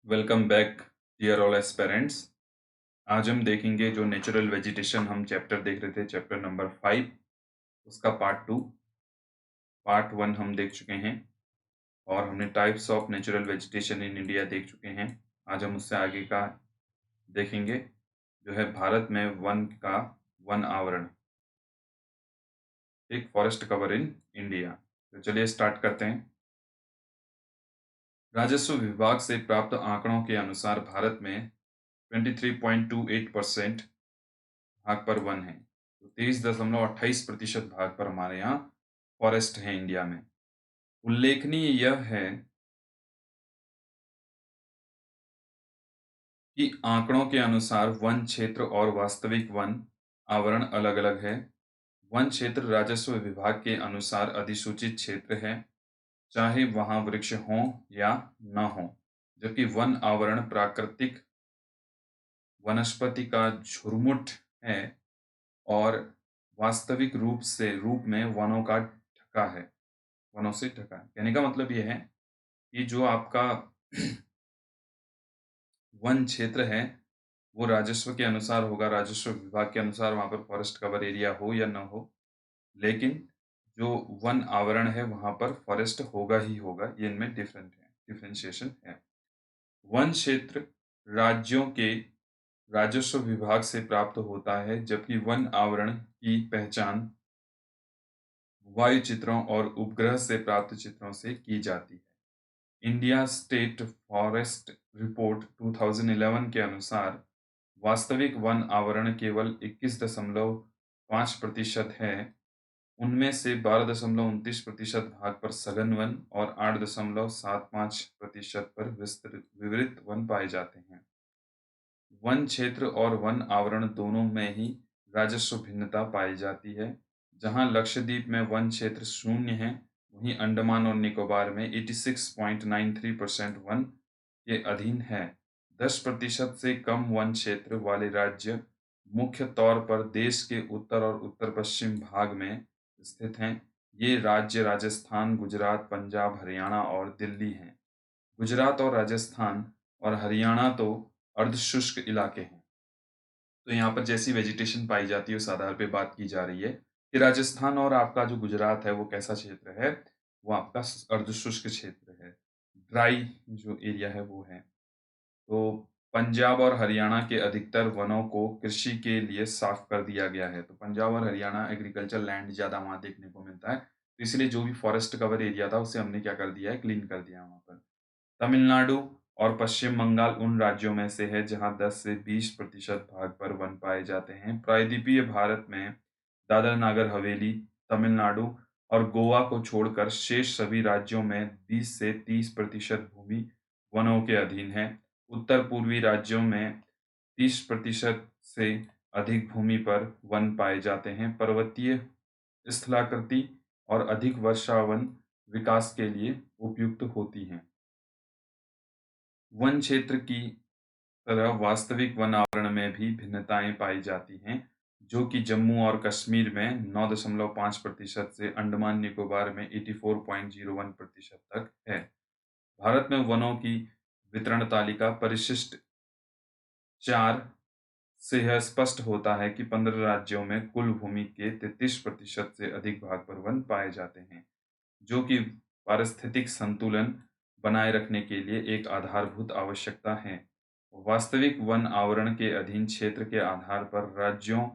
Welcome back dear all aspirants. आज हम देखेंगे जो नेचुरल वेजिटेशन हम चैप्टर देख रहे थे, चैप्टर नंबर 5, उसका पार्ट 2। पार्ट 1 हम देख चुके हैं और हमने types of natural vegetation in India देख चुके हैं। आज हम उससे आगे का देखेंगे, जो है भारत में वन का वन आवरण, एक फॉरेस्ट कवर इन इंडिया। तो चलिए स्टार्ट करते हैं। राजस्व विभाग से प्राप्त आंकड़ों के अनुसार भारत में 23.28% भाग पर वन है। तो 23.28% भाग पर हमारे यहाँ फॉरेस्ट है इंडिया में। उल्लेखनीय यह है कि आंकड़ों के अनुसार वन क्षेत्र और वास्तविक वन आवरण अलग-अलग है। वन क्षेत्र राजस्व विभाग के अनुसार अधिसूचित क्षेत्र है, चाहे वहां वृक्ष हों या न हों, जबकि वन आवरण प्राकृतिक वनस्पति का झुरमुट है और वास्तविक रूप में वनों का ढका है, वनों से ढका है। कहने का मतलब ये है कि जो आपका वन क्षेत्र है, वो राजस्व के अनुसार होगा, राजस्व विभाग के अनुसार वहाँ पर फॉरेस्ट कवर एरिया हो या ना हो, लेकिन जो वन आवरण है, वहाँ पर फॉरेस्ट होगा ही होगा। ये इनमें डिफरेंशिएशन है। वन क्षेत्र राज्यों के राजस्व विभाग से प्राप्त होता है, जबकि वन आवरण की पहचान वायु चित्रों और उपग्रह से प्राप्त चित्रों से की जाती है। इंडिया स्टेट फॉरेस्ट रिपोर्ट 2011 के अनुसार वास्तविक वन आवरण केवल 21.5% है। उनमें से 12.29% भाग पर सघन वन और 8.75% पर विवृत वन पाए जाते हैं। वन क्षेत्र और वन आवरण दोनों में ही राजस्व भिन्नता पाई जाती है। जहां लक्षद्वीप में वन क्षेत्र शून्य है, वहीं अंडमान और निकोबार में 86.93% वन के अधीन है। 10% से कम वन क्षेत्र वाले राज्य मुख्य तौर पर देश के उत्तर और उत्तर पश्चिम भाग में स्थित हैं। ये राज्य राजस्थान, गुजरात, पंजाब, हरियाणा और दिल्ली हैं। गुजरात और राजस्थान और हरियाणा तो अर्धशुष्क इलाके हैं। तो यहाँ पर जैसी वेजिटेशन पाई जाती है, उस आधार पे बात की जा रही है कि राजस्थान और आपका जो गुजरात है, वो कैसा क्षेत्र है? वो आपका अर्धशुष्क क्षेत्र है, ड्राई जो एरिया है वो है। तो पंजाब और हरियाणा के अधिकतर वनों को कृषि के लिए साफ कर दिया गया है। तो पंजाब और हरियाणा एग्रीकल्चर लैंड ज़्यादा वहाँ देखने को मिलता है। तो इसलिए जो भी फॉरेस्ट कवर एरिया था, उसे हमने क्या कर दिया है, क्लीन कर दिया है वहाँ पर। तमिलनाडु और पश्चिम बंगाल उन राज्यों में से है जहां 10 से 20% भाग पर वन पाए जाते हैं। प्रायद्वीपीय भारत में दादर नगर हवेली, तमिलनाडु और गोवा को छोड़कर शेष सभी राज्यों में 20 से 30% भूमि वनों के अधीन है। उत्तर पूर्वी राज्यों में 30% से अधिक भूमि पर वन पाए जाते हैं। पर्वतीय स्थलाकृति और अधिक वर्षावन विकास के लिए उपयुक्त होती हैं। वन क्षेत्र की तरह वास्तविक वन आवरण में भी भिन्नताएं पाई जाती हैं, जो कि जम्मू और कश्मीर में 9.5% से अंडमान निकोबार में 84.01% तक है। भारत में वनों की वितरण तालिका परिशिष्ट 4 से यह स्पष्ट होता है कि 15 राज्यों में कुल भूमि के 33% से अधिक भाग पर वन पाए जाते हैं, जो कि पारिस्थितिक संतुलन बनाए रखने के लिए एक आधारभूत आवश्यकता है। वास्तविक वन आवरण के अधीन क्षेत्र के आधार पर राज्यों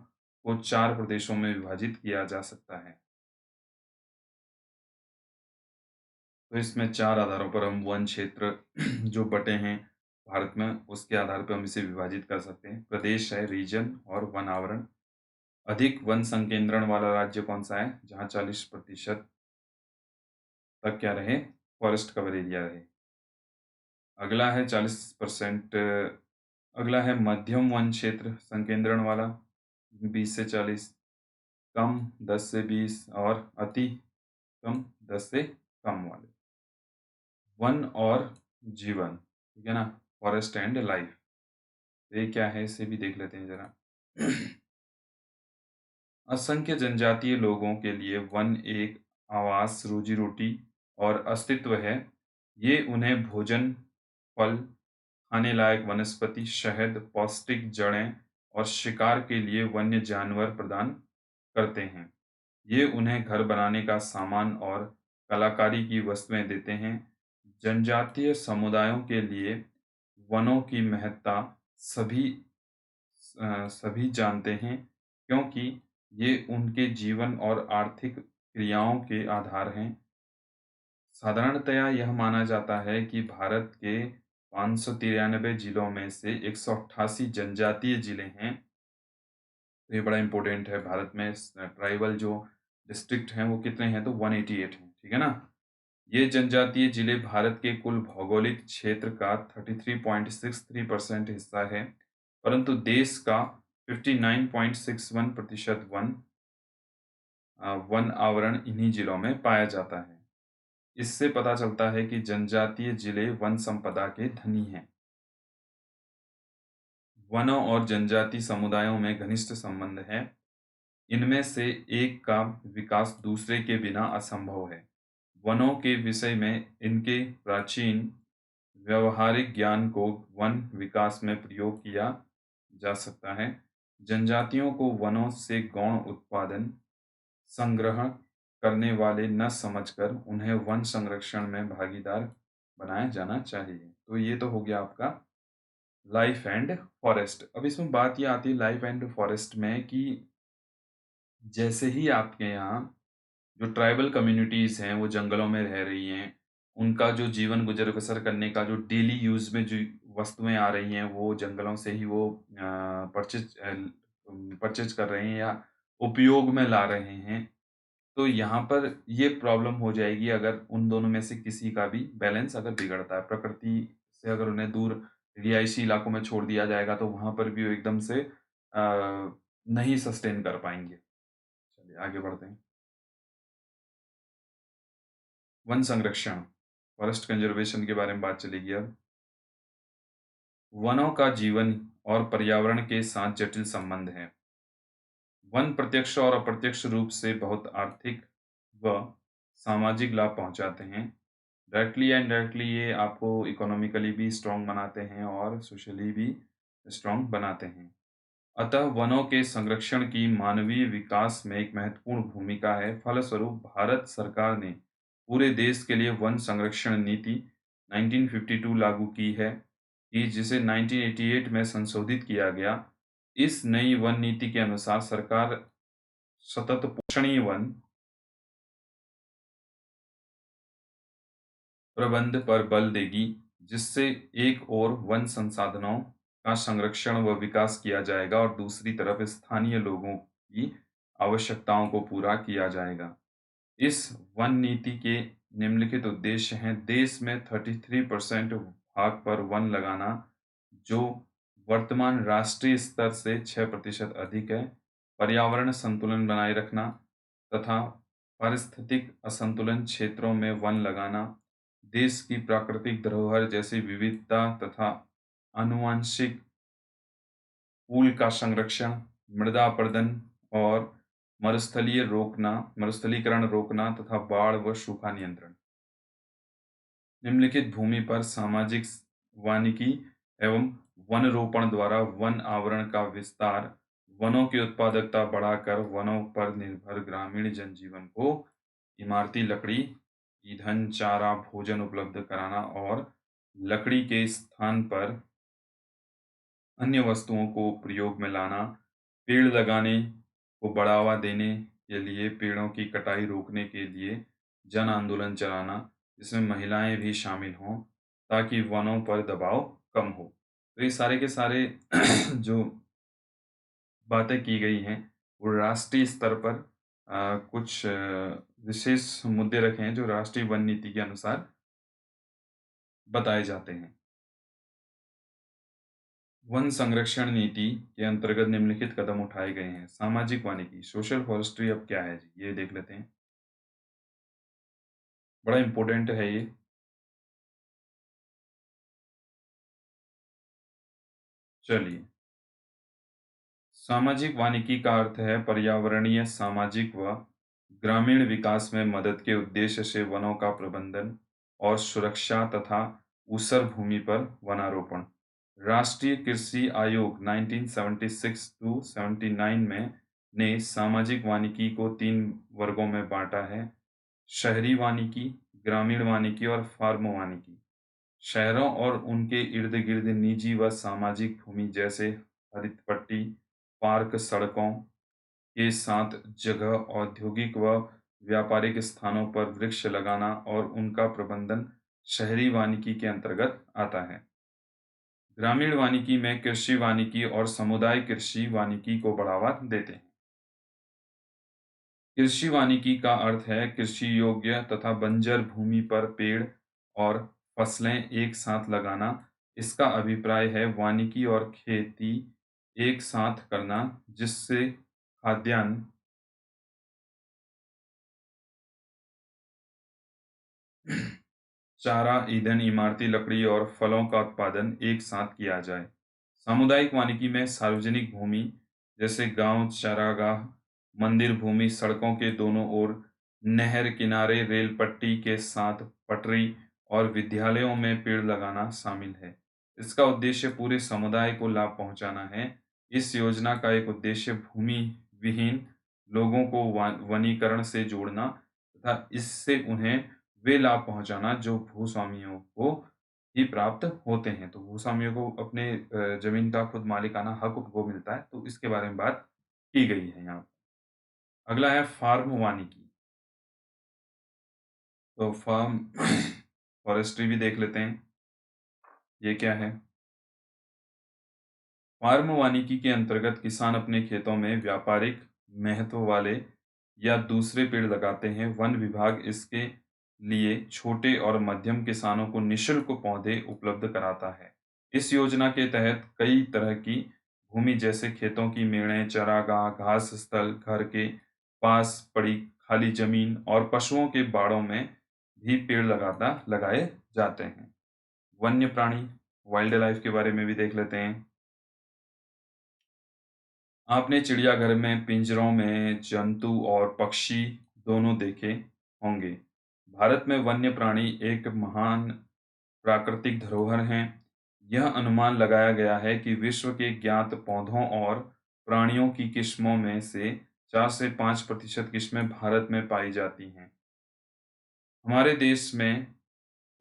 को 4 प्रदेशों में विभाजित किया जा सकता है। तो इसमें 4 आधारों पर हम वन क्षेत्र जो बटे हैं भारत में, उसके आधार पर हम इसे विभाजित कर सकते हैं। प्रदेश है, रीजन, और वन आवरण। अधिक वन संकेंद्रण वाला राज्य कौन सा है? जहाँ 40% तक क्या रहे? फॉरेस्ट कवर एरिया रहे। अगला है 40%। अगला है मध्यम वन क्षेत्र संकेंद्रण वाला, 20 से 40, कम 10 से 20 और अति कम 10 से कम वाले। वन और जीवन, ठीक है ना, फॉरेस्ट एंड लाइफ। ये क्या है, इसे भी देख लेते हैं जरा। असंख्य जनजातीय लोगों के लिए वन एक आवास, रोजी-रोटी और अस्तित्व है। ये उन्हें भोजन, फल, खाने लायक वनस्पति, शहद, पौष्टिक जड़ें और शिकार के लिए वन्य जानवर प्रदान करते हैं। ये उन्हें घर बनाने का सामान और कलाकारी की वस्तुएं देते हैं। जनजातीय समुदायों के लिए वनों की महत्ता सभी सभी जानते हैं, क्योंकि ये उनके जीवन और आर्थिक क्रियाओं के आधार हैं। साधारणतया यह माना जाता है कि भारत के 593 जिलों में से 188 जनजातीय जिले हैं। तो ये बड़ा इम्पोर्टेंट है। भारत में ट्राइबल जो डिस्ट्रिक्ट हैं वो कितने हैं, तो 188 हैं, ठीक है ना। ये जनजातीय जिले भारत के कुल भौगोलिक क्षेत्र का 33.63% हिस्सा है, परंतु देश का 59.61% वन आवरण इन्हीं जिलों में पाया जाता है। इससे पता चलता है कि जनजातीय जिले वन संपदा के धनी हैं। वनों और जनजाति समुदायों में घनिष्ठ संबंध है। इनमें से एक का विकास दूसरे के बिना असंभव है। वनों के विषय में इनके प्राचीन व्यवहारिक ज्ञान को वन विकास में प्रयोग किया जा सकता है। जनजातियों को वनों से गौण उत्पादन संग्रह करने वाले न समझकर उन्हें वन संरक्षण में भागीदार बनाया जाना चाहिए। तो ये तो हो गया आपका लाइफ एंड फॉरेस्ट। अब इसमें बात ये आती है लाइफ एंड फॉरेस्ट में कि जैसे ही आपके यहाँ जो ट्राइबल कम्युनिटीज़ हैं, वो जंगलों में रह रही हैं, उनका जो जीवन गुज़र-बसर करने का जो डेली यूज़ में जो वस्तुएँ आ रही हैं, वो जंगलों से ही वो परचेज़ कर रहे हैं या उपयोग में ला रहे हैं। तो यहाँ पर ये प्रॉब्लम हो जाएगी अगर उन दोनों में से किसी का भी बैलेंस अगर बिगड़ता है। प्रकृति से अगर उन्हें दूर रिहायशी इलाकों में छोड़ दिया जाएगा, तो वहाँ पर भी वो एकदम से नहीं सस्टेन कर पाएँगे। चलिए आगे बढ़ते हैं। वन संरक्षण, फॉरेस्ट कंज़र्वेशन के बारे में बात चलेगी अब। वनों का जीवन और पर्यावरण के साथ जटिल संबंध है। वन प्रत्यक्ष और अप्रत्यक्ष रूप से बहुत आर्थिक व सामाजिक लाभ पहुंचाते हैं। डायरेक्टली एंड इनडायरेक्टली ये आपको इकोनॉमिकली भी स्ट्रॉन्ग बनाते हैं और सोशली भी स्ट्रॉन्ग बनाते हैं। अतः वनों के संरक्षण की मानवीय विकास में एक महत्वपूर्ण भूमिका है। फलस्वरूप भारत सरकार ने पूरे देश के लिए वन संरक्षण नीति 1952 लागू की है, कि जिसे 1988 में संशोधित किया गया। इस नई वन नीति के अनुसार सरकार सतत पोषणीय वन प्रबंध पर बल देगी, जिससे एक ओर वन संसाधनों का संरक्षण व विकास किया जाएगा और दूसरी तरफ स्थानीय लोगों की आवश्यकताओं को पूरा किया जाएगा। इस वन नीति के निम्नलिखित उद्देश्य हैं। देश में 33% भाग पर वन लगाना, जो वर्तमान राष्ट्रीय स्तर से 6% अधिक है। पर्यावरण संतुलन बनाए रखना तथा पारिस्थितिक असंतुलन क्षेत्रों में वन लगाना, देश की प्राकृतिक धरोहर जैसे विविधता तथा आनुवंशिक पूल का संरक्षण, मृदा अपरदन और मरुस्थलीकरण रोकना तथा बाढ़ व सूखा नियंत्रण। निम्नलिखित भूमि पर सामाजिक वानिकी एवं वन रोपण द्वारा वन आवरण का विस्तार, वनों की उत्पादकता बढ़ाकर वनों पर निर्भर ग्रामीण जनजीवन को इमारती लकड़ी, ईंधन, चारा, भोजन उपलब्ध कराना और लकड़ी के स्थान पर अन्य वस्तुओं को प्रयोग में लाना, पेड़ लगाने को बढ़ावा देने के लिए पेड़ों की कटाई रोकने के लिए जन आंदोलन चलाना, जिसमें महिलाएं भी शामिल हों, ताकि वनों पर दबाव कम हो। तो ये सारे के सारे जो बातें की गई हैं, वो राष्ट्रीय स्तर पर कुछ विशेष मुद्दे रखे हैं जो राष्ट्रीय वन नीति के अनुसार बताए जाते हैं। वन संरक्षण नीति के अंतर्गत निम्नलिखित कदम उठाए गए हैं। सामाजिक वानिकी, सोशल फॉरेस्ट्री अब क्या है जी? ये देख लेते हैं। बड़ा इम्पोर्टेंट है ये। चलिए, सामाजिक वानिकी का अर्थ है पर्यावरणीय, सामाजिक व ग्रामीण विकास में मदद के उद्देश्य से वनों का प्रबंधन और सुरक्षा तथा ऊसर भूमि पर वनारोपण। राष्ट्रीय कृषि आयोग 1976 टू 79 में ने सामाजिक वानिकी को 3 वर्गों में बाँटा है: शहरी वानिकी, ग्रामीण वानिकी और फार्म वानिकी। शहरों और उनके इर्द-गिर्द निजी व सामाजिक भूमि जैसे हरित पट्टी, पार्क, सड़कों के साथ जगह, औद्योगिक व व्यापारिक स्थानों पर वृक्ष लगाना और उनका प्रबंधन शहरी वानिकी के अंतर्गत आता है। ग्रामीण वानिकी में कृषि वानिकी और समुदाय कृषि वानिकी को बढ़ावा देते हैं। कृषि वानिकी का अर्थ है कृषि योग्य तथा बंजर भूमि पर पेड़ और फसलें एक साथ लगाना। इसका अभिप्राय है वानिकी और खेती एक साथ करना, जिससे खाद्यान्न, चारा, ईंधन, इमारती लकड़ी और फलों का उत्पादन एक साथ किया जाए। सामुदायिक वानिकी में सार्वजनिक भूमि जैसे गांव, चारागाह, मंदिर भूमि, सड़कों के दोनों ओर, नहर किनारे, रेल पट्टी के साथ पटरी और विद्यालयों में पेड़ लगाना शामिल है। इसका उद्देश्य पूरे समुदाय को लाभ पहुंचाना है। इस योजना का एक उद्देश्य भूमि विहीन लोगों को वनीकरण से जोड़ना तथा इससे उन्हें वे लाभ पहुंचाना जो भूस्वामियों को ही प्राप्त होते हैं। तो भूस्वामियों को अपने ज़मीन का खुद मालिकाना हक उनको मिलता है, तो इसके बारे में बात की गई है यहाँ। अगला है फार्म वानिकी। तो फार्म फॉरेस्ट्री भी देख लेते हैं, ये क्या है? फार्म वानिकी के अंतर्गत किसान अपने खेतों में व्यापारिक महत्व वाले या दूसरे पेड़ लगाते हैं। वन विभाग इसके लिए छोटे और मध्यम किसानों को निःशुल्क पौधे उपलब्ध कराता है। इस योजना के तहत कई तरह की भूमि जैसे खेतों की मेड़ें, चारागाह, घास स्थल, घर के पास पड़ी खाली जमीन और पशुओं के बाड़ों में भी पेड़ लगाए जाते हैं। वन्य प्राणी, वाइल्ड लाइफ के बारे में भी देख लेते हैं। आपने चिड़ियाघर में पिंजरों में जंतु और पक्षी दोनों देखे होंगे। भारत में वन्य प्राणी एक महान प्राकृतिक धरोहर हैं। यह अनुमान लगाया गया है कि विश्व के ज्ञात पौधों और प्राणियों की किस्मों में से 4 से 5% किस्में भारत में पाई जाती हैं। हमारे देश में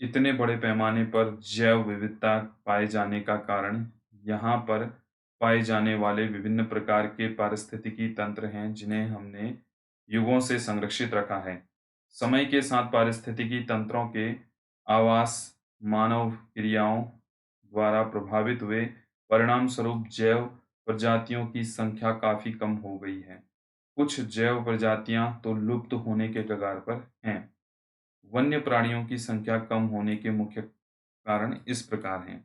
इतने बड़े पैमाने पर जैव विविधता पाए जाने का कारण यहाँ पर पाए जाने वाले विभिन्न प्रकार के पारिस्थितिकी तंत्र हैं, जिन्हें हमने युगों से संरक्षित रखा है। समय के साथ पारिस्थितिकी तंत्रों के आवास मानव क्रियाओं द्वारा प्रभावित हुए, परिणाम स्वरूप जैव प्रजातियों की संख्या काफी कम हो गई है। कुछ जैव प्रजातियां तो लुप्त होने के कगार पर हैं। वन्य प्राणियों की संख्या कम होने के मुख्य कारण इस प्रकार हैं।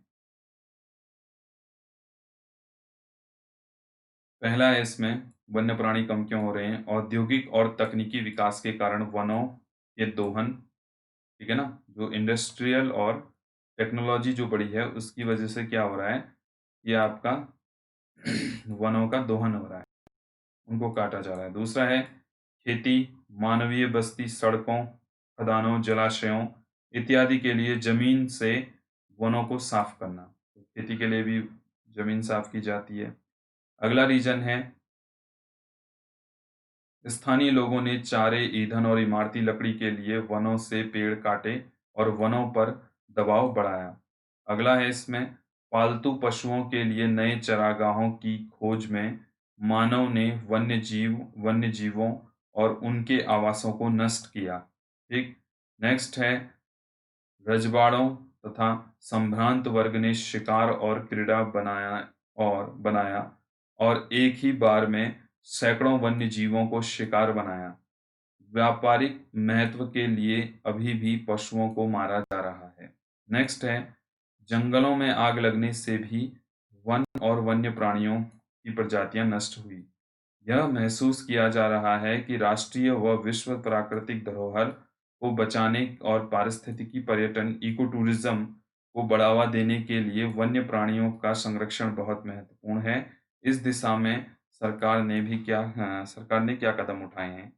पहला है इसमें वन्य प्राणी कम क्यों हो रहे हैं? औद्योगिक और तकनीकी विकास के कारण वनों के दोहन, ठीक है ना? जो इंडस्ट्रियल और टेक्नोलॉजी जो बढ़ी है, उसकी वजह से क्या हो रहा है? ये आपका वनों का दोहन हो रहा है, उनको काटा जा रहा है। दूसरा है खेती, मानवीय बस्ती, सड़कों, खदानों, जलाशयों इत्यादि के लिए जमीन से वनों को साफ करना। तो खेती के लिए भी जमीन साफ की जाती है। अगला रीजन है स्थानीय लोगों ने चारे, ईंधन और इमारती लकड़ी के लिए वनों से पेड़ काटे और वनों पर दबाव बढ़ाया। अगला है इसमें पालतू पशुओं के लिए नए चारागाहों की खोज में मानव ने वन्य जीवों और उनके आवासों को नष्ट किया। ठीक। नेक्स्ट है रजवाड़ों तथा संभ्रांत वर्ग ने शिकार और क्रीड़ा बनाया और एक ही बार में सैकड़ों वन्य जीवों को शिकार बनाया। व्यापारिक महत्व के लिए अभी भी पशुओं को मारा जा रहा है। नेक्स्ट है जंगलों में आग लगने से भी वन और वन्य प्राणियों की प्रजातियां नष्ट हुई। यह महसूस किया जा रहा है कि राष्ट्रीय व विश्व प्राकृतिक धरोहर को बचाने और पारिस्थितिकी पर्यटन इको टूरिज्म को बढ़ावा देने के लिए वन्य प्राणियों का संरक्षण बहुत महत्वपूर्ण है। इस दिशा में सरकार ने क्या कदम उठाए हैं,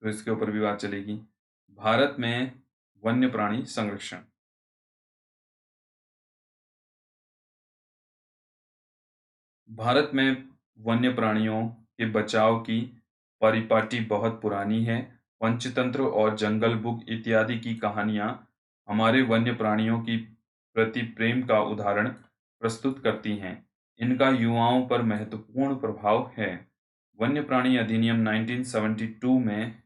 तो इसके ऊपर भी बात चलेगी। भारत में वन्य प्राणी संरक्षण। भारत में वन्य प्राणियों के बचाव की परिपाटी बहुत पुरानी है। पंचतंत्र और जंगल बुक इत्यादि की कहानियाँ हमारे वन्य प्राणियों की प्रति प्रेम का उदाहरण प्रस्तुत करती हैं। इनका युवाओं पर महत्वपूर्ण प्रभाव है। वन्य प्राणी अधिनियम 1972 में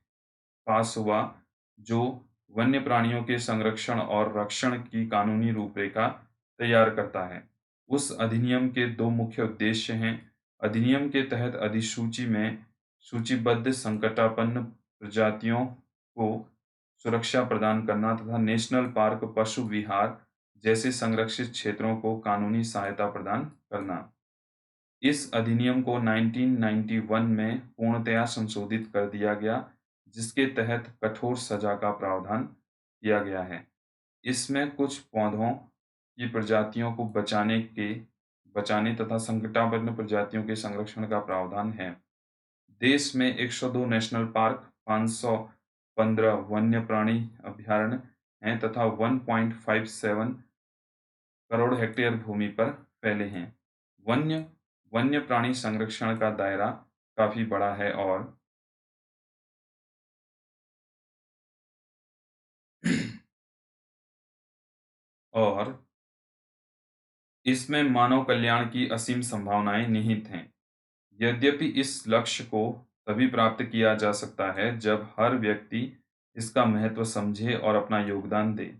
पास हुआ, जो वन्य प्राणियों के संरक्षण और रक्षण की कानूनी रूपरेखा तैयार करता है। उस अधिनियम के दो मुख्य उद्देश्य हैं। अधिनियम के तहत अधिसूची में सूचीबद्ध संकटापन्न प्रजातियों को सुरक्षा प्रदान करना तथा नेशनल पार्क, पशु विहार जैसे संरक्षित क्षेत्रों को कानूनी सहायता प्रदान करना। इस अधिनियम को 1991 में पूर्णतया संशोधित कर दिया गया, जिसके तहत कठोर सजा का प्रावधान किया गया है। इसमें कुछ पौधों की प्रजातियों को बचाने तथा संकटापन्न प्रजातियों के संरक्षण का प्रावधान है। देश में 102 नेशनल पार्क, 515 वन्य प्राणी अभयारण्य हैं तथा 1.57 करोड़ हेक्टेयर भूमि पर फैले हैं। वन्य वन्य प्राणी संरक्षण का दायरा काफी बड़ा है और इसमें मानव कल्याण की असीम संभावनाएं निहित हैं। यद्यपि इस लक्ष्य को तभी प्राप्त किया जा सकता है जब हर व्यक्ति इसका महत्व समझे और अपना योगदान दे।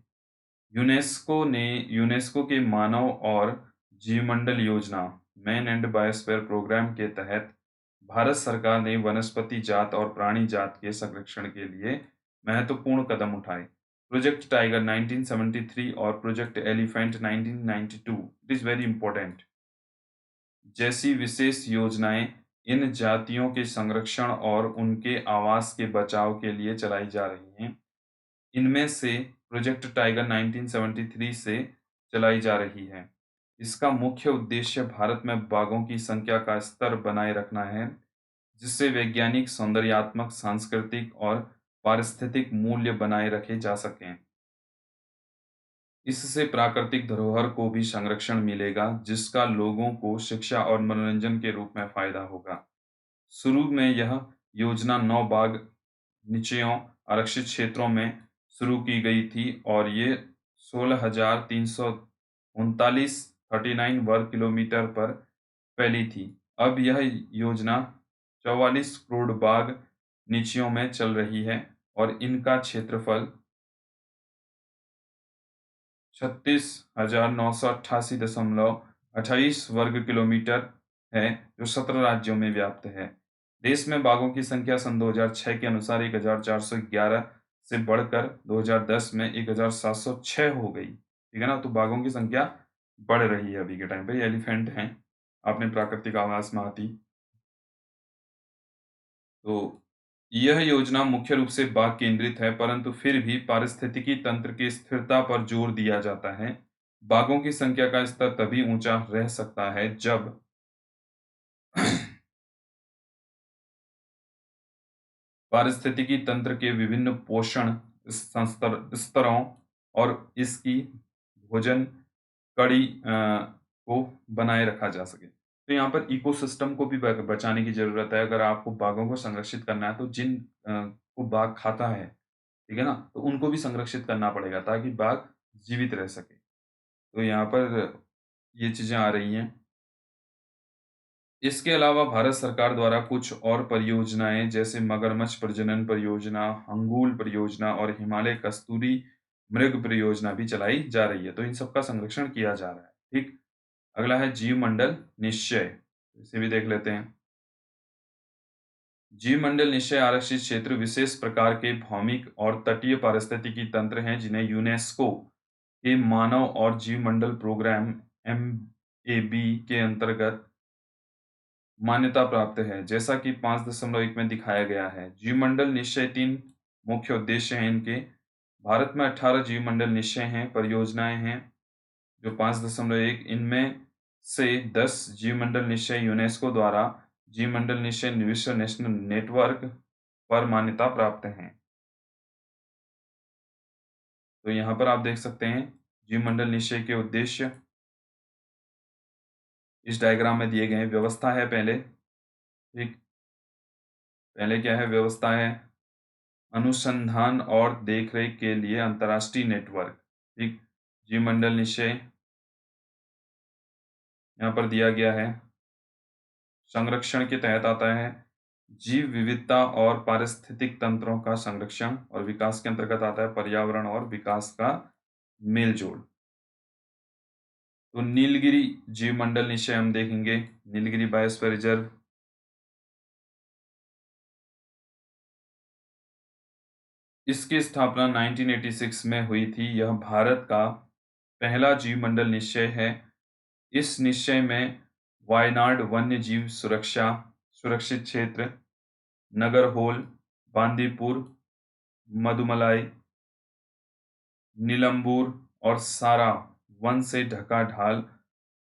यूनेस्को के मानव और जीवमंडल योजना मैन एंड बायोस्फीयर प्रोग्राम के तहत भारत सरकार ने वनस्पति जात और प्राणी जात के संरक्षण के लिए महत्वपूर्ण कदम उठाए। प्रोजेक्ट टाइगर 1973 और project elephant 1992, it is very important, जैसी विशेष योजनाएं इन जातियों के संरक्षण और उनके आवास के बचाव के लिए चलाई जा रही हैं। इनमें से प्रोजेक्ट टाइगर 1973 से चलाई जा रही है। इसका मुख्य उद्देश्य भारत में बाघों की संख्या का स्तर बनाए रखना है, जिससे वैज्ञानिक, सौंदर्यात्मक, सांस्कृतिक और पारिस्थितिक मूल्य बनाए रखे जा सकें। इससे प्राकृतिक धरोहर को भी संरक्षण मिलेगा, जिसका लोगों को शिक्षा और मनोरंजन के रूप में फायदा होगा। शुरू में यह योजना 9 बाघ निचयों आरक्षित क्षेत्रों में शुरू की गई थी और ये 16,339 39 वर्ग किलोमीटर पर फैली थी। अब यह योजना 44 करोड़ बाघ नीचियों में चल रही है और इनका क्षेत्रफल 36,988.28 वर्ग किलोमीटर है, जो 17 राज्यों में व्याप्त है। देश में बाघों की संख्या सन 2006 के अनुसार 1,411 से बढ़कर 2010 में 1,706 हो गई। ठीक है ना? तो बाघों की संख्या बढ़ रही है अभी के टाइम पे। एलिफेंट हैं, अपने प्राकृतिक आवास में हाथी। तो यह योजना मुख्य रूप से बाघ केंद्रित है, परंतु फिर भी पारिस्थितिकी तंत्र की स्थिरता पर जोर दिया जाता है। बाघों की संख्या का स्तर तभी ऊंचा रह सकता है जब पारिस्थितिकी तंत्र के विभिन्न पोषण स्तरों और इसकी भोजन कड़ी को बनाए रखा जा सके। तो यहाँ पर इकोसिस्टम को भी बचाने की जरूरत है। अगर आपको बाघों को संरक्षित करना है, तो जिन को बाघ खाता है, ठीक है ना, तो उनको भी संरक्षित करना पड़ेगा ताकि बाघ जीवित रह सके। तो यहाँ पर ये चीजें आ रही हैं। इसके अलावा भारत सरकार द्वारा कुछ और परियोजनाएं जैसे मगरमच्छ प्रजनन परियोजना, हंगूल परियोजना और हिमालय कस्तूरी मृग परियोजना भी चलाई जा रही है। तो इन सब का संरक्षण किया जा रहा है। ठीक। अगला है जीवमंडल निश्चय, इसे भी देख लेते हैं। जीवमंडल निश्चय आरक्षित क्षेत्र विशेष प्रकार के भौमिक और तटीय पारिस्थितिकी तंत्र हैं, जिन्हें यूनेस्को के मानव और जीवमंडल प्रोग्राम MAB के अंतर्गत मान्यता प्राप्त है, जैसा कि 5.1 में दिखाया गया है। जीवमंडल निश्चय 3 मुख्य उद्देश्य हैं इनके। भारत में 18 जीवमंडल निश्चय हैं, परियोजनाएं हैं जो 5.1, इनमें से 10 जीवमंडल निश्चय यूनेस्को द्वारा जीवमंडल निश्चय विश्व नेशनल नेटवर्क पर मान्यता प्राप्त हैं। तो यहाँ पर आप देख सकते हैं जीवमंडल निश्चय के उद्देश्य। इस डायग्राम में दिए गए व्यवस्था है पहले, ठीक। पहले क्या है? व्यवस्था है अनुसंधान और देखरेख के लिए अंतर्राष्ट्रीय नेटवर्क, ठीक। जीवमंडल निश्चय यहाँ पर दिया गया है। संरक्षण के तहत आता है जीव विविधता और पारिस्थितिक तंत्रों का संरक्षण, और विकास के अंतर्गत आता है पर्यावरण और विकास का मेलजोल। तो नीलगिरी जीवमंडल निश्चय हम देखेंगे, नीलगिरी बायोस्फीयर रिजर्व। इसकी स्थापना 1986 में हुई थी। यह भारत का पहला जीवमंडल निश्चय है। इस निश्चय में वायनाड वन्य जीव सुरक्षा सुरक्षित क्षेत्र, नगरहोल, बांदीपुर, मदुमलाई, नीलंबूर और सारा वन से ढका ढाल,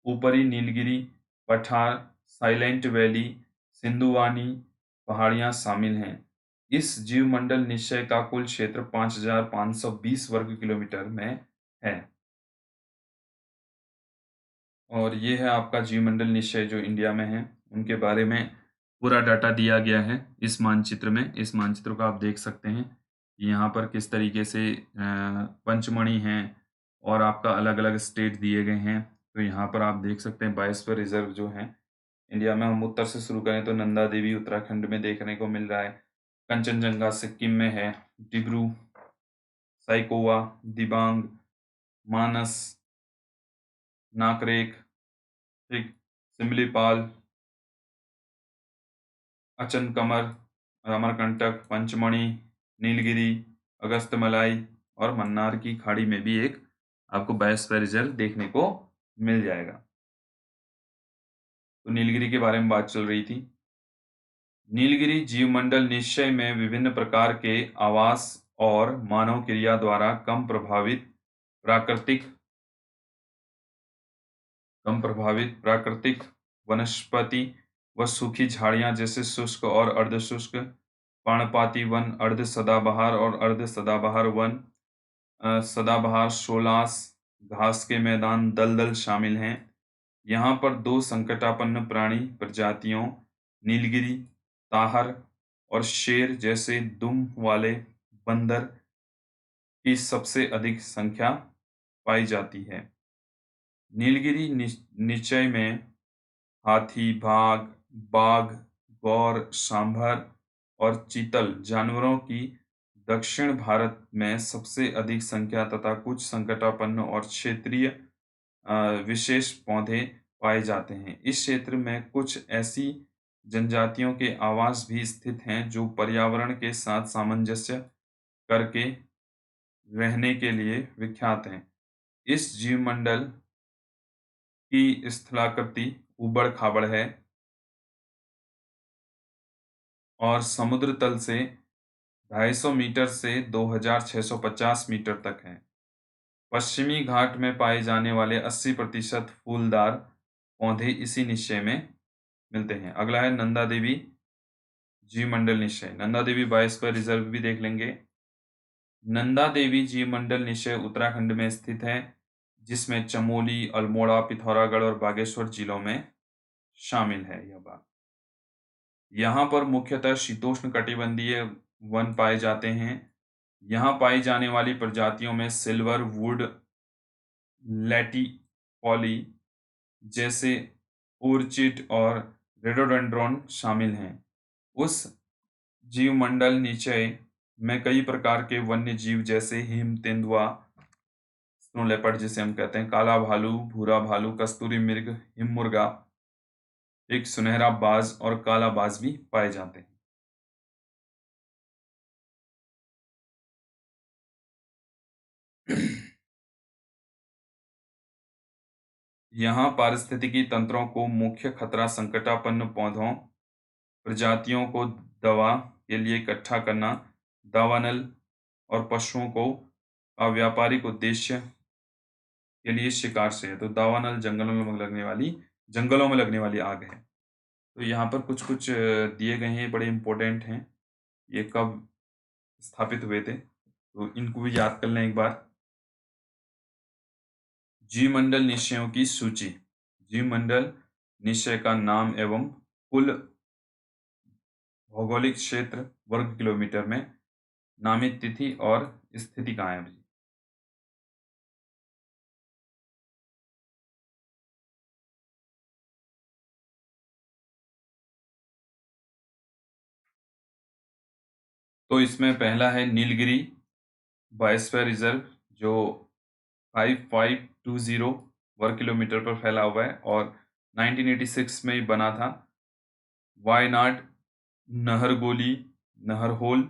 ऊपरी नीलगिरी पठार, साइलेंट वैली, सिंधुवानी पहाड़ियां शामिल हैं। इस जीवमंडल निश्चय का कुल क्षेत्र 5,520 वर्ग किलोमीटर में है। और ये है आपका जीवमंडल निश्चय जो इंडिया में है, उनके बारे में पूरा डाटा दिया गया है इस मानचित्र में। इस मानचित्र को आप देख सकते हैं कि यहाँ पर किस तरीके से पंचमढ़ी हैं और आपका अलग-अलग स्टेट दिए गए हैं। तो यहाँ पर आप देख सकते हैं बायोस्फीयर रिजर्व जो हैं इंडिया में। हम उत्तर से शुरू करें तो नंदा देवी उत्तराखंड में देखने को मिल रहा है, कंचनजंगा सिक्किम में है, डिब्रू साइकोवा, दिबांग, मानस, नाकरेक, ठीक, सिमलीपाल, अचनकमर, अमरकंटक, पंचमढ़ी, नीलगिरी, अगस्त्यमलाई और मन्नार की खाड़ी में भी एक आपको बायोस्फीयर रिजर्व देखने को मिल जाएगा। तो नीलगिरी के बारे में बात चल रही थी। नीलगिरी जीवमंडल निश्चय में विभिन्न प्रकार के आवास और मानव क्रिया द्वारा प्राकृतिक कम प्रभावित प्राकृतिक वनस्पति व सूखी झाड़ियां जैसे शुष्क और अर्धशुष्क पर्णपाती वन, अर्ध सदाबहार और अर्ध सदाबहार वन, सदाबहार शोलास, घास के मैदान, दलदल शामिल हैं। यहाँ पर दो संकटापन्न प्राणी प्रजातियों नीलगिरी ताहर और शेर जैसे दुम वाले बंदर की सबसे अधिक संख्या पाई जाती है। नीलगिरी निश्चय में हाथी, बाघ, गौर, सांभर और चीतल जानवरों की दक्षिण भारत में सबसे अधिक संख्या तथा कुछ संकटापन्न और क्षेत्रीय विशेष पौधे पाए जाते हैं। इस क्षेत्र में कुछ ऐसी जनजातियों के आवास भी स्थित हैं जो पर्यावरण के साथ सामंजस्य करके रहने के लिए विख्यात हैं। इस जीवमंडल की स्थलाकृति ऊबड़-खाबड़ है और समुद्र तल से 250 मीटर से 2,650 मीटर तक है। पश्चिमी घाट में पाए जाने वाले 80% फूलदार पौधे इसी निश्चय में मिलते हैं। अगला है नंदा देवी जीवमंडल निश्चय। नंदा देवी बायोस्फीयर रिजर्व भी देख लेंगे। नंदा देवी जीवमंडल निश्चय उत्तराखंड में स्थित है, जिसमें चमोली, अल्मोड़ा, पिथौरागढ़ और बागेश्वर जिलों में शामिल है यह बात। यहाँ पर मुख्यतः शीतोष्ण कटिबंधीय वन पाए जाते हैं। यहाँ पाई जाने वाली प्रजातियों में सिल्वर वुड लैटीपॉली जैसे ओर्चिड और रोडोडेंड्रॉन शामिल हैं। उस जीवमंडल निश्चय में कई प्रकार के वन्य जीव जैसे हिम तेंदुआ, स्नो लेपर्ड जिसे हम कहते हैं, काला भालू, भूरा भालू, कस्तूरी मृग, हिम मुर्गा, एक सुनहरा बाज और काला बाज भी पाए जाते हैं। यहाँ पारिस्थितिकी तंत्रों को मुख्य खतरा संकटापन्न पौधों प्रजातियों को दवा के लिए इकट्ठा करना, दावानल और पशुओं को व्यापारिक उद्देश्य के लिए शिकार से है। तो दावानल जंगलों में लगने वाली आग है। तो यहाँ पर कुछ-कुछ दिए गए हैं, बड़े इम्पोर्टेंट हैं। ये कब स्थापित हुए थे, तो इनको भी याद कर लें एक बार। जीवमंडल निश्चयों की सूची। जीवमंडल निश्चय का नाम एवं कुल भौगोलिक क्षेत्र वर्ग किलोमीटर में नामित तिथि और स्थिति कहाँ है जी? तो इसमें पहला है नीलगिरी बायोस्फीयर रिजर्व, जो 5520 वर्ग किलोमीटर पर फैला हुआ है और 1986 में ही बना था। वायनाड, नहरगोली, नहरहोल,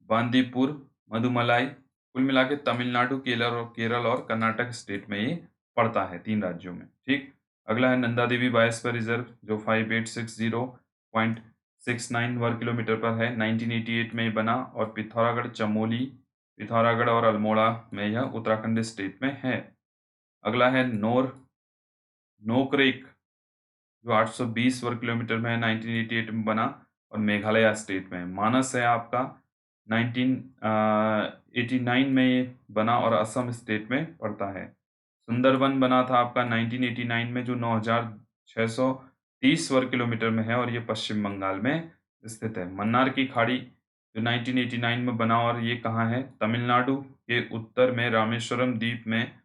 बांदीपुर, मदुमलाई, कुल मिला के तमिलनाडु, केरल और कर्नाटक स्टेट में ये पड़ता है, 3 राज्यों में, ठीक। अगला है नंदा देवी बायोस्फीयर रिजर्व, जो 5860.69 वर्ग किलोमीटर पर है, 1988 में ये बना और पिथौरागढ़, चमोली, पिथौरागढ़ और अल्मोड़ा में यह उत्तराखंड स्टेट में है। अगला है नोकरेक, जो 820 वर्ग किलोमीटर में है, 1988 में बना और मेघालय स्टेट में है। मानस है आपका 1989 में ये बना और असम स्टेट में पड़ता है। सुंदरबन बना था आपका 1989 में, जो 9630 वर्ग किलोमीटर में है और ये पश्चिम बंगाल में स्थित है। मन्नार की खाड़ी, जो 1989 में बना और ये कहाँ है? तमिलनाडु के उत्तर में रामेश्वरम द्वीप में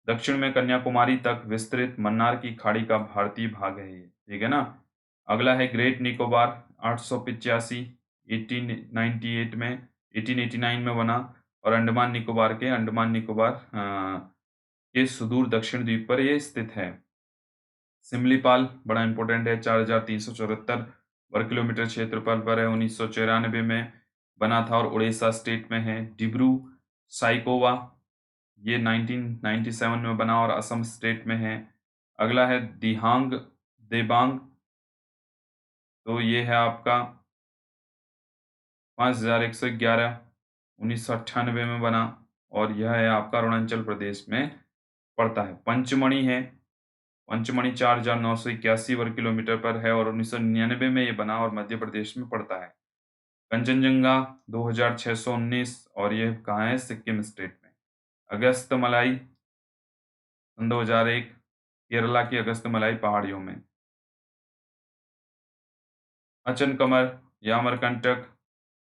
दक्षिण में कन्याकुमारी तक विस्तृत मन्नार की खाड़ी का भारतीय भाग है ये, ठीक है ना। अगला है ग्रेट निकोबार, 885 1898 में 1889 में बना और अंडमान निकोबार के सुदूर दक्षिण द्वीप पर ये स्थित है। सिमलीपाल बड़ा इंपॉर्टेंट है, 4374 वर्ग किलोमीटर क्षेत्रफल पर है, 1994 में बना था और उड़ीसा स्टेट में है। डिब्रू साइकोवा, ये 1997 में बना और असम स्टेट में है। अगला है दिहांग देबांग, तो ये है आपका 5111, 1998 में बना और यह है आपका अरुणाचल प्रदेश में पड़ता है। पंचमणि है, पंचमणि 4981 वर्ग किलोमीटर पर है और 1999 में ये बना और मध्य प्रदेश में पड़ता है। कंचनजंगा 2619 और ये कहाँ है? सिक्किम स्टेट में। अगस्त मलाई सन 2001, केरला की अगस्त मलाई पहाड़ियों में। अचनकमर या अमरकंटक,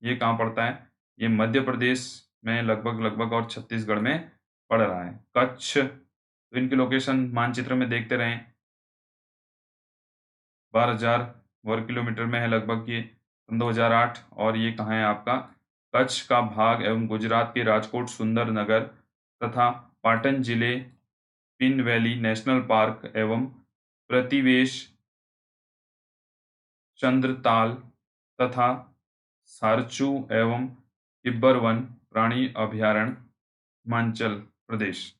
ये कहाँ पड़ता है? ये मध्य प्रदेश में लगभग लगभग और छत्तीसगढ़ में पड़ रहा है। कच्छ, तो इनकी लोकेशन मानचित्र में देखते रहें। 12,000 वर्ग किलोमीटर में है लगभग ये, सन 2008 और ये कहाँ है आपका? कच्छ का भाग एवं गुजरात के राजकोट, सुंदरनगर तथा पाटन जिले, पिन वैली नेशनल पार्क एवं प्रतिवेश चंद्रताल तथा सारचू एवं तिब्बर वन प्राणी अभयारण्य हिमाचल प्रदेश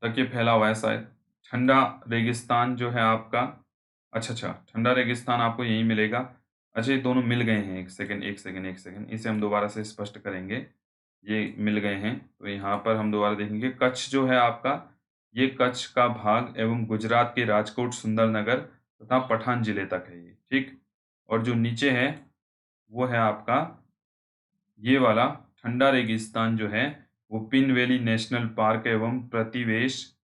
तक ये फैला हुआ है शायद। ठंडा रेगिस्तान जो है आपका, अच्छा, ठंडा रेगिस्तान आपको यहीं मिलेगा। अच्छा, ये दोनों मिल गए हैं, एक सेकंड, इसे हम दोबारा से स्पष्ट करेंगे। ये मिल गए हैं, तो यहाँ पर हम दोबारा देखेंगे। कच्छ जो है आपका, ये कच्छ का भाग एवं गुजरात के राजकोट, सुंदरनगर तथा पठान जिले तक है ये, ठीक। और जो नीचे है वो है आपका ये वाला ठंडा रेगिस्तान जो है, वो पिन वैली नेशनल पार्क एवं प्रतिवेश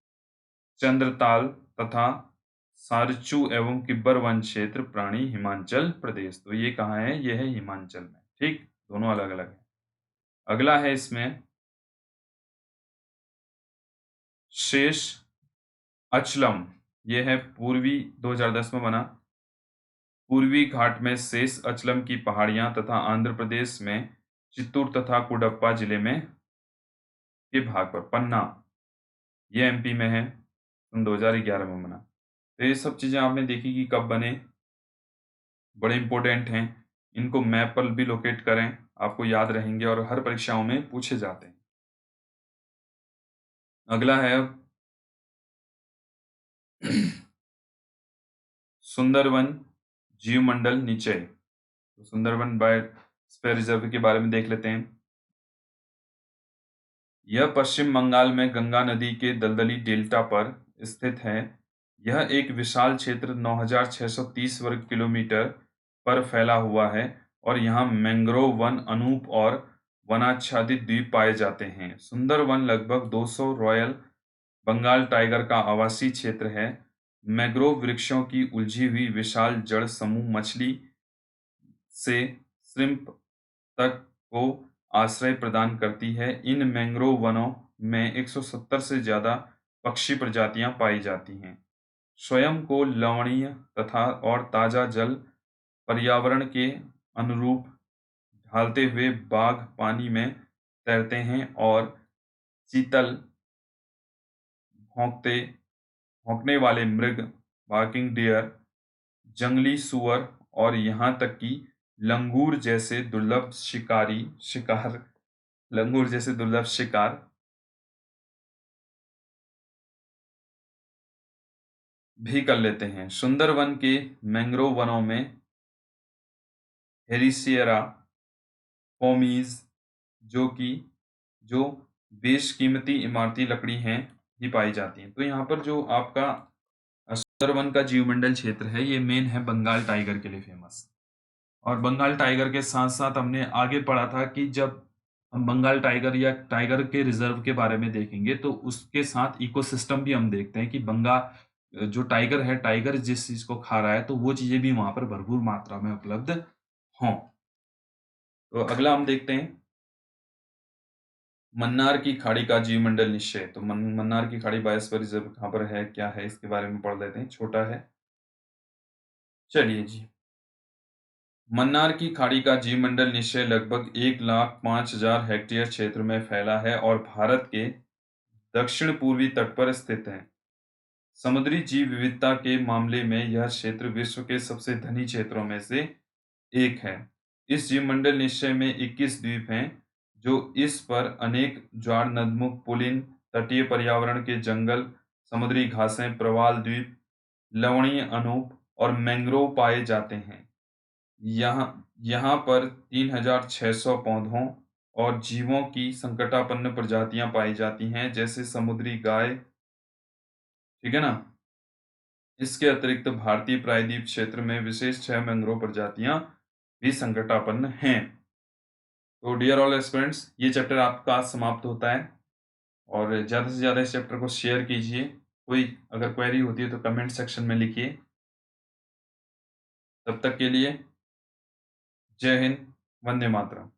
चंद्रताल तथा सारचू एवं किब्बर वन क्षेत्र प्राणी हिमाचल प्रदेश। तो ये कहाँ है? ये है हिमाचल में, ठीक। दोनों अलग अलग है। अगला है इसमें शेष अचलम, ये है पूर्वी 2010 में बना। पूर्वी घाट में शेष अचलम की पहाड़ियां तथा आंध्र प्रदेश में चित्तूर तथा कुडप्पा जिले में के भाग पर पन्ना, ये एमपी में है, सन 2011 में बना। तो ये सब चीजें आपने देखी कि कब बने, बड़े इंपॉर्टेंट हैं। इनको मैप पर भी लोकेट करें, आपको याद रहेंगे और हर परीक्षाओं में पूछे जाते हैं। अगला है अब सुंदरवन जीवमंडल निचय। तो सुंदरवन बायोस्फीयर रिजर्व के बारे में देख लेते हैं। यह पश्चिम बंगाल में गंगा नदी के दलदली डेल्टा पर स्थित है। यह एक विशाल क्षेत्र 9630 वर्ग किलोमीटर पर फैला हुआ है और यहाँ मैंग्रोव वन, अनूप और वनाच्छादित द्वीप पाए जाते हैं। सुंदरवन लगभग 200 रॉयल बंगाल टाइगर का आवासीय क्षेत्र है मैंग्रोव वृक्षों की उलझी हुई विशाल जड़ समूह मछली से श्रिम्प तक को आश्रय प्रदान करती है। इन मैंग्रोव वनों में 170 से ज्यादा पक्षी प्रजातियां पाई जाती हैं। स्वयं को लवणीय तथा और ताजा जल पर्यावरण के अनुरूप ढालते हुए बाघ पानी में तैरते हैं और चीतल, भौंकते भौंकने वाले मृग, बार्किंग डियर, जंगली सूअर और यहाँ तक कि लंगूर जैसे दुर्लभ शिकार लंगूर जैसे दुर्लभ शिकार भी कर लेते हैं। सुंदरवन के मैंग्रोव वनों में हेरिसिएरा फोमीज जो कि जो बेशकीमती इमारती लकड़ी हैं ही पाई जाती हैं। तो यहाँ पर जो आपका सुंदरवन का जीवमंडल क्षेत्र है, ये मेन है बंगाल टाइगर के लिए फेमस। और बंगाल टाइगर के साथ साथ हमने आगे पढ़ा था कि जब हम बंगाल टाइगर या टाइगर के रिजर्व के बारे में देखेंगे तो उसके साथ इकोसिस्टम भी हम देखते हैं कि जो टाइगर है, टाइगर जिस चीज को खा रहा है तो वो चीजें भी वहां पर भरपूर मात्रा में उपलब्ध हों। तो अगला हम देखते हैं मन्नार की खाड़ी का जीवमंडल निश्चय। तो मन्नार की खाड़ी बायोस्फीयर रिजर्व कहाँ पर है, क्या है, इसके बारे में पढ़ लेते हैं। छोटा है, चलिए जी। मन्नार की खाड़ी का जीवमंडल निश्चय लगभग 1,05,000 हेक्टेयर क्षेत्र में फैला है और भारत के दक्षिण पूर्वी तट पर स्थित है। समुद्री जीव विविधता के मामले में यह क्षेत्र विश्व के सबसे धनी क्षेत्रों में से एक है। इस जीवमंडल निश्चय में 21 द्वीप हैं, जो इस पर अनेक ज्वार नदमुख पुलिन, तटीय पर्यावरण के जंगल, समुद्री घासें, प्रवाल द्वीप, लवणीय अनूप और मैंग्रोव पाए जाते हैं। यहाँ यहाँ पर 3,600 पौधों और जीवों की संकटापन्न प्रजातियां पाई जाती हैं, जैसे समुद्री गाय, ठीक है ना। इसके अतिरिक्त भारतीय प्रायद्वीप क्षेत्र में विशेष 6 मैंग्रोव प्रजातियां भी संकटापन्न हैं। तो डियर ऑल स्टूडेंट्स, ये चैप्टर आपका समाप्त होता है और ज़्यादा से ज़्यादा इस चैप्टर को शेयर कीजिए। कोई अगर क्वेरी होती है तो कमेंट सेक्शन में लिखिए। तब तक के लिए जय हिंद, वंदे मातरम।